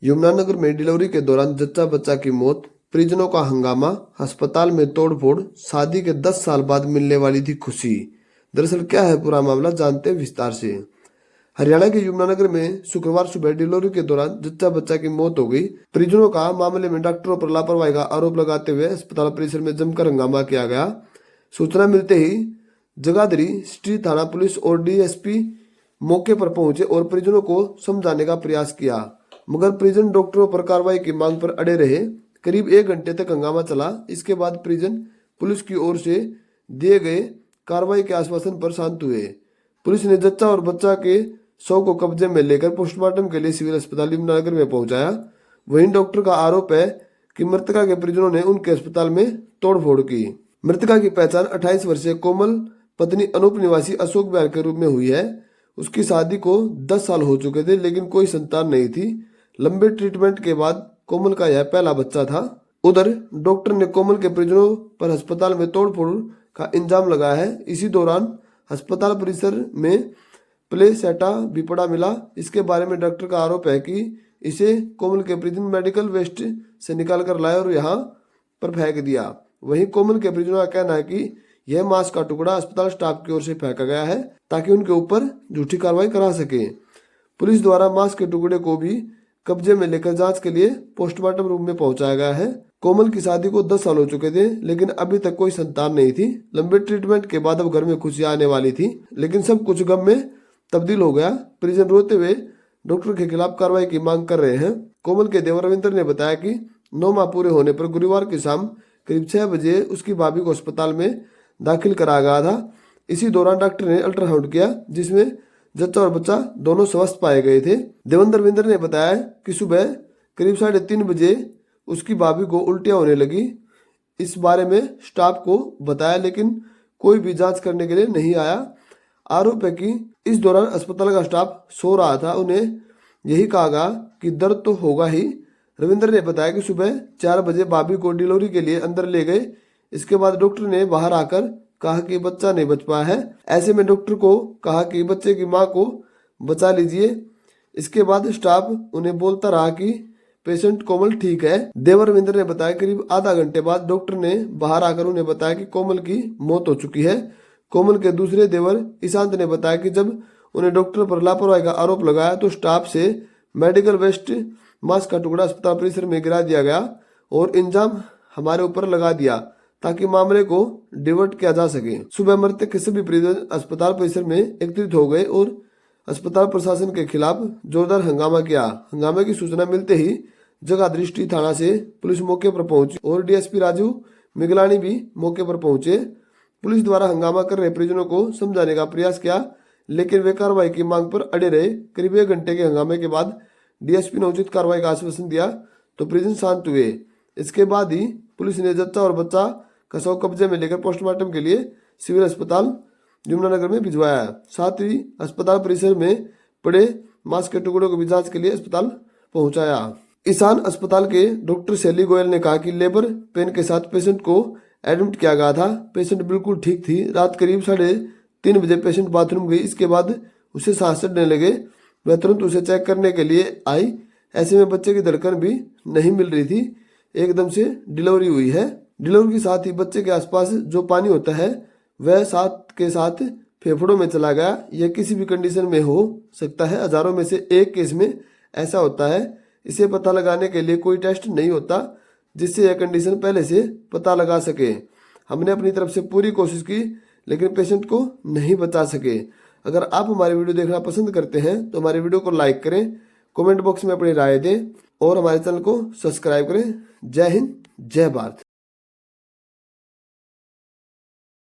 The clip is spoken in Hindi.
यमुनानगर में डिलीवरी के दौरान जच्चा बच्चा की मौत, परिजनों का हंगामा, अस्पताल में तोड़फोड़, शादी के 10 साल बाद मिलने वाली थी खुशी। दरअसल क्या है पूरा मामला, जानते हैं विस्तार से। हरियाणा के यमुनानगर में शुक्रवार सुबह डिलीवरी के दौरान जच्चा बच्चा की मौत हो गई। परिजनों का मामले में डॉक्टरों पर लापरवाही का आरोप लगाते हुए अस्पताल परिसर में जमकर हंगामा किया गया। सूचना मिलते ही जगाधरी सिटी थाना पुलिस और डीएसपी मौके पर पहुंचे और परिजनों को समझाने का प्रयास किया, मगर परिजन डॉक्टरों पर कार्रवाई की मांग पर अड़े रहे। करीब 1 घंटे तक हंगामा चला। इसके बाद परिजन पुलिस की ओर से दिए गए कार्रवाई के आश्वासन पर शांत हुए। पुलिस ने जच्चा और बच्चा के शव को कब्जे में लेकर पोस्टमार्टम के लिए सिविल अस्पताल यमुनानगर में पहुंचाया। वहीं डॉक्टर का आरोप है कि मृतका के परिजनों ने उनके अस्पताल में तोड़फोड़ की। मृतका की पहचान 28 वर्षीय कोमल पत्नी अनूप निवासी अशोक विहार के रूप में हुई है। उसकी शादी को 10 साल हो चुके थे, लेकिन कोई संतान नहीं थी। लंबे ट्रीटमेंट के बाद कोमल का यह पहला बच्चा था। उधर डॉक्टर ने कोमल के परिजनों पर अस्पताल में तोड़फोड़ का इल्जाम लगाया है। इसी दौरान अस्पताल परिसर में प्लेसेंटा भी पड़ा मिला। इसके बारे में डॉक्टर का आरोप है कि इसे कोमल के परिजन मेडिकल वेस्ट से निकाल कर लाए और यहाँ पर फेंक दिया। वहीं कोमल के परिजनों का कहना है कि यह मांस का टुकड़ा अस्पताल स्टाफ की ओर से फेंका गया है ताकि उनके ऊपर झूठी कार्रवाई करा सके। पुलिस द्वारा मांस के टुकड़े को भी कब्जे में लेकर जांच के लिए पोस्टमार्टम रूम में पहुंचाया गया है। कोमल की शादी को 10 साल हो चुके थे, लेकिन अभी तक कोई संतान नहीं थी। लंबे ट्रीटमेंट के बाद अब घर में खुशियां आने वाली थी, लेकिन सब कुछ गम में तब्दील हो गया। परिजन रोते हुए डॉक्टर के खिलाफ कार्रवाई की मांग कर रहे हैं। कोमल के देवर रविंद्र ने बताया कि 9 माह पूरे होने पर गुरुवार की शाम करीब 6 बजे उसकी भाभी को अस्पताल में दाखिल कराया गया था। इसी दौरान डॉक्टर ने अल्ट्रासाउंड किया, जिसमें जच्चा और बच्चा दोनों स्वस्थ पाए गए थे। देवेंद्र रविंद्र ने बताया कि सुबह करीब 3:30 बजे उसकी भाभी को उल्टियां होने लगी। इस बारे में स्टाफ को बताया, लेकिन कोई भी जांच करने के लिए नहीं आया। आरोप है कि इस दौरान अस्पताल का स्टाफ सो रहा था। उन्हें यही कहा गया कि दर्द तो होगा ही। रविंद्र ने बताया कि सुबह 4 बजे भाभी को डिलीवरी के लिए अंदर ले गए। इसके बाद डॉक्टर ने बाहर आकर कहा कि बच्चा नहीं बच पाया है। ऐसे में डॉक्टर को कहा कि बच्चे की मां को बचा लीजिए। इसके बाद स्टाफ उन्हें बोलता रहा कि पेशेंट कोमल ठीक है। देवर रविंद्र ने बताया करीब आधा घंटे बाद डॉक्टर ने बाहर आकर उन्हें बताया कि कोमल की मौत हो चुकी है। कोमल के दूसरे देवर ईशांत ने बताया कि जब उन्हें डॉक्टर पर लापरवाही का आरोप लगाया तो स्टाफ से मेडिकल वेस्ट मांस का टुकड़ा अस्पताल परिसर में गिरा दिया गया और इल्जाम हमारे ऊपर लगा दिया ताकि मामले को डिवर्ट किया जा सके। सुबह मृतक के सभी परिजन अस्पताल परिसर में एकत्रित हो गए और अस्पताल प्रशासन के खिलाफ जोरदार हंगामा किया। हंगामे की सूचना मिलते ही जगाधरी सिटी थाना से पुलिस मौके पर पहुंची और डीएसपी राजू मिगलानी भी मौके पर पहुंचे। पुलिस द्वारा हंगामा कर रहे परिजनों को समझाने का प्रयास किया, लेकिन वे कार्रवाई की मांग पर अड़े रहे। करीब 1 घंटे के हंगामे के बाद डीएसपी ने उचित कार्रवाई का आश्वासन दिया तो परिजन शांत हुए। इसके बाद ही पुलिस ने जच्चा और बच्चा का शव कब्जे में लेकर पोस्टमार्टम के लिए सिविल अस्पताल यमुनानगर में भिजवाया। साथ ही अस्पताल परिसर में पड़े मांस के टुकड़ों को भी जांच के लिए अस्पताल पहुंचाया। ईशान अस्पताल के डॉक्टर शैली गोयल ने कहा कि लेबर पेन के साथ पेशेंट को एडमिट किया गया था। पेशेंट बिल्कुल ठीक थी। रात करीब 3:30 बजे पेशेंट बाथरूम गई। इसके बाद उसे सांस चढ़ने लगे। वह तुरंत उसे चेक करने के लिए आई। ऐसे में बच्चे की धड़कन भी नहीं मिल रही थी। एकदम से डिलीवरी हुई है। डिलीवरी के साथ ही बच्चे के आसपास जो पानी होता है वह साथ के साथ फेफड़ों में चला गया। यह किसी भी कंडीशन में हो सकता है। हजारों में से एक केस में ऐसा होता है। इसे पता लगाने के लिए कोई टेस्ट नहीं होता जिससे यह कंडीशन पहले से पता लगा सके। हमने अपनी तरफ से पूरी कोशिश की, लेकिन पेशेंट को नहीं बचा सके। अगर आप हमारी वीडियो देखना पसंद करते हैं तो हमारी वीडियो को लाइक करें, कमेंट बॉक्स में अपनी राय दें और हमारे चैनल को सब्सक्राइब करें। जय हिंद, जय भारत।